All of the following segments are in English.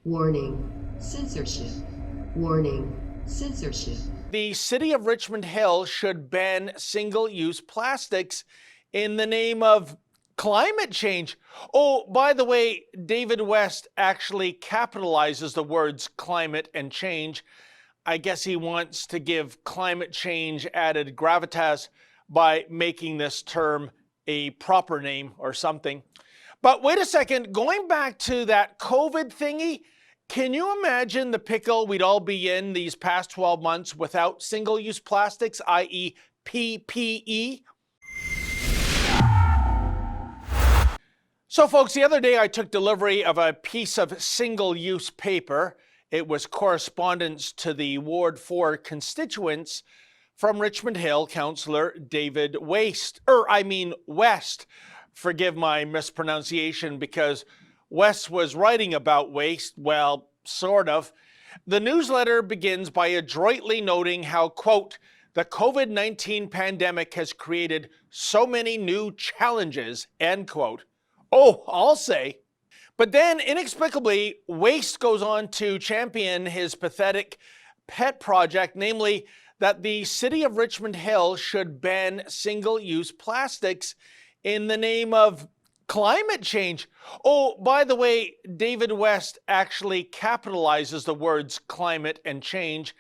Warning, censorship. Warning, censorship. The city of Richmond Hill should ban single-use plastics in the name of climate change. Oh, by the way, David West actually capitalizes the words climate and change. I guess he wants to give climate change added gravitas by making this term a proper name or something. But wait a second, going back to that COVID thingy, can you imagine the pickle we'd all be in these past 12 months without single-use plastics, i.e. PPE? So folks, the other day I took delivery of a piece of single-use paper. It was correspondence to the Ward 4 constituents from Richmond Hill, Councillor David West. Forgive my mispronunciation because West was writing about waste, well, sort of. The newsletter begins by adroitly noting how, quote, the COVID-19 pandemic has created so many new challenges, end quote. Oh, I'll say. But then, inexplicably, West goes on to champion his pathetic pet project, namely that the city of Richmond Hill should ban single-use plastics in the name of climate change. Oh, by the way, David West actually capitalizes the words climate and change.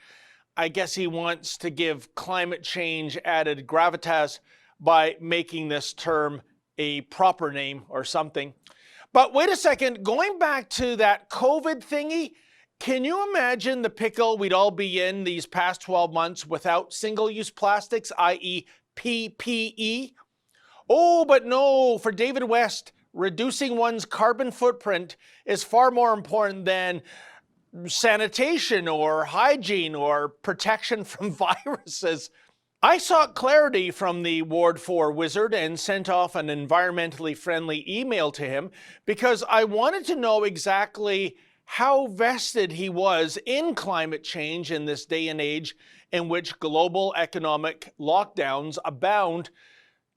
I guess he wants to give climate change added gravitas by making this term a proper name or something. But wait a second, going back to that COVID thingy, can you imagine the pickle we'd all be in these past 12 months without single-use plastics, i.e. PPE? Oh, but no, for David West, reducing one's carbon footprint is far more important than sanitation or hygiene or protection from viruses. I sought clarity from the Ward 4 wizard and sent off an environmentally friendly email to him because I wanted to know exactly how vested he was in climate change in this day and age in which global economic lockdowns abound.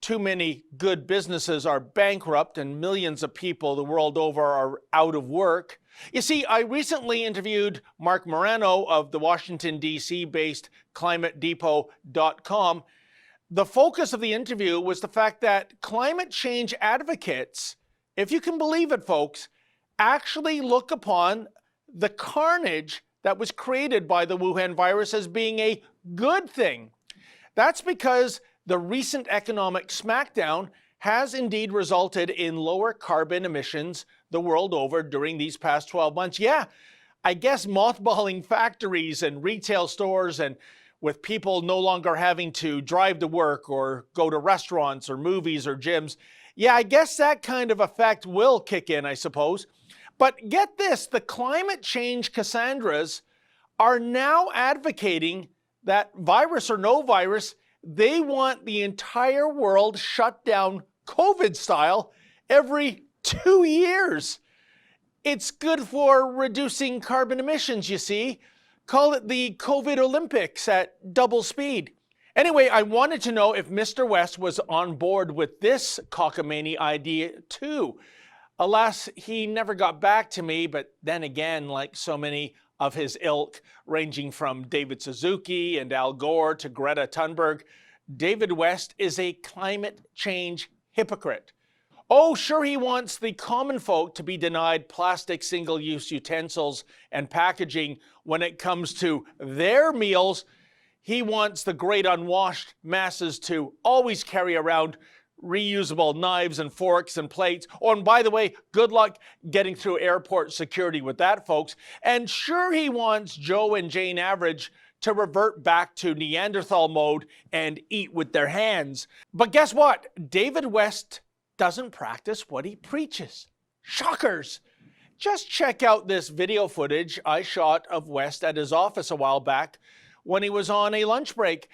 Too many good businesses are bankrupt and millions of people the world over are out of work. You see, I recently interviewed Mark Morano of the Washington, D.C.-based ClimateDepot.com. The focus of the interview was the fact that climate change advocates, if you can believe it, folks, actually look upon the carnage that was created by the Wuhan virus as being a good thing. That's because the recent economic smackdown has indeed resulted in lower carbon emissions the world over during these past 12 months. Yeah, I guess mothballing factories and retail stores and with people no longer having to drive to work or go to restaurants or movies or gyms. Yeah, I guess that kind of effect will kick in, I suppose. But get this, the climate change Cassandras are now advocating that virus or no virus, they want the entire world shut down COVID style every 2 years. It's good for reducing carbon emissions, you see. Call it the COVID Olympics at double speed. Anyway, I wanted to know if Mr. West was on board with this cockamamie idea too. Alas, he never got back to me, but then again, like so many of his ilk, ranging from David Suzuki and Al Gore to Greta Thunberg, David West is a climate change hypocrite. Oh, sure, he wants the common folk to be denied plastic single-use utensils and packaging when it comes to their meals. He wants the great unwashed masses to always carry around reusable knives and forks and plates. Oh, and by the way, good luck getting through airport security with that, folks. And sure, he wants Joe and Jane Average to revert back to Neanderthal mode and eat with their hands. But guess what? David West doesn't practice what he preaches. Shockers! Just check out this video footage I shot of West at his office a while back when he was on a lunch break.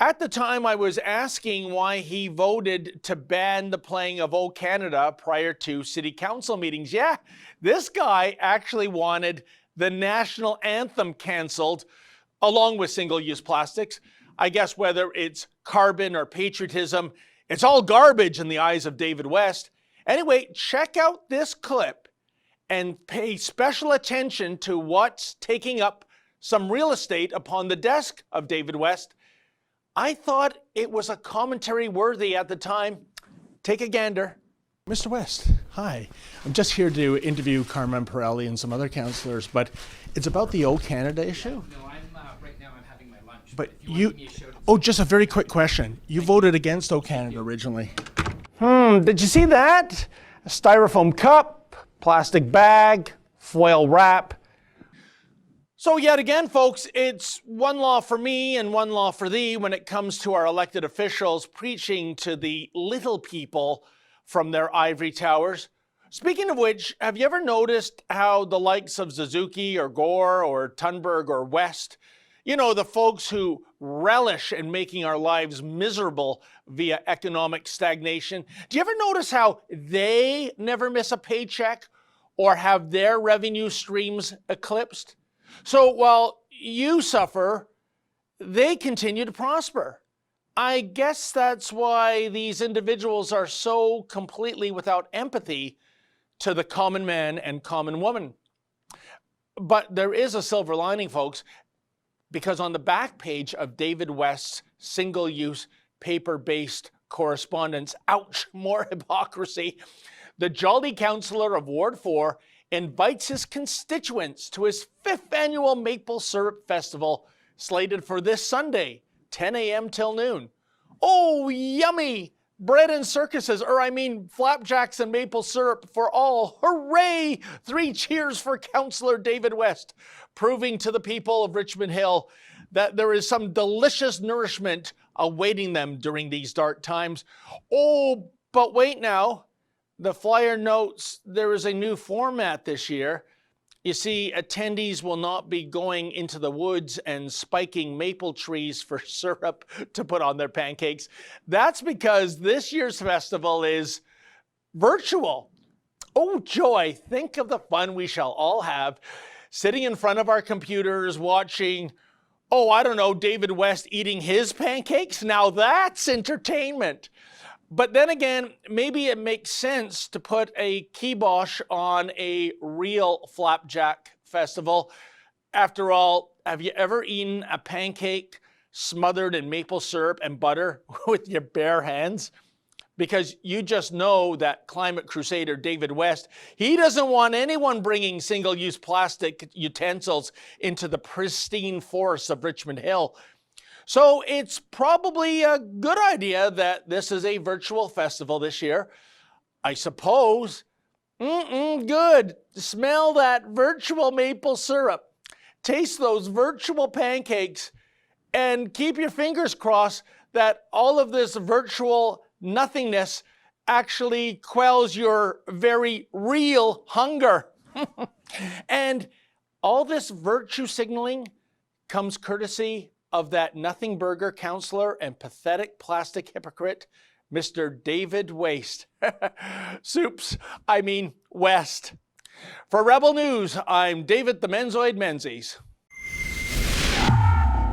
At the time, I was asking why he voted to ban the playing of O Canada prior to city council meetings. Yeah, this guy actually wanted the national anthem cancelled along with single-use plastics. I guess whether it's carbon or patriotism, it's all garbage in the eyes of David West. Anyway, check out this clip and pay special attention to what's taking up some real estate upon the desk of David West, I thought it was a commentary worthy at the time. Take a gander. Mr. West, hi. I'm just here to interview Carmen Pirelli and some other councillors, but it's about the O Canada issue. No, right now I'm having my lunch. But if you want to give me a shout, oh, just a very quick question. You voted against O Canada originally. Did you see that? A styrofoam cup, plastic bag, foil wrap. So yet again, folks, it's one law for me and one law for thee when it comes to our elected officials preaching to the little people from their ivory towers. Speaking of which, have you ever noticed how the likes of Suzuki or Gore or Thunberg or West, you know, the folks who relish in making our lives miserable via economic stagnation, do you ever notice how they never miss a paycheck or have their revenue streams eclipsed? So while you suffer, they continue to prosper. I guess that's why these individuals are so completely without empathy to the common man and common woman. But there is a silver lining, folks, because on the back page of David West's single-use paper-based correspondence, ouch, more hypocrisy, the jolly councillor of Ward 4 invites his constituents to his 5th annual Maple Syrup Festival, slated for this Sunday, 10 a.m. till noon. Oh, yummy! Bread and circuses, flapjacks and maple syrup for all. Hooray! 3 cheers for Councillor David West, proving to the people of Richmond Hill that there is some delicious nourishment awaiting them during these dark times. Oh, but wait now. The flyer notes there is a new format this year. You see, attendees will not be going into the woods and spiking maple trees for syrup to put on their pancakes. That's because this year's festival is virtual. Oh joy, think of the fun we shall all have sitting in front of our computers watching, David West eating his pancakes. Now that's entertainment. But then again, maybe it makes sense to put a kibosh on a real flapjack festival. After all, have you ever eaten a pancake smothered in maple syrup and butter with your bare hands? Because you just know that climate crusader David West, he doesn't want anyone bringing single-use plastic utensils into the pristine forests of Richmond Hill. So it's probably a good idea that this is a virtual festival this year. I suppose. Good. Smell that virtual maple syrup. Taste those virtual pancakes and keep your fingers crossed that all of this virtual nothingness actually quells your very real hunger. And all this virtue signaling comes courtesy of that nothing burger counselor and pathetic plastic hypocrite, Mr. David West. West. For Rebel News, I'm David the Menzoid Menzies.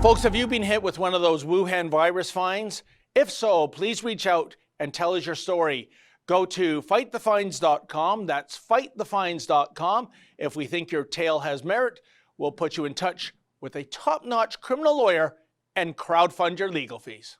Folks, have you been hit with one of those Wuhan virus fines? If so, please reach out and tell us your story. Go to fightthefines.com. That's fightthefines.com. If we think your tale has merit, we'll put you in touch with a top-notch criminal lawyer and crowdfund your legal fees.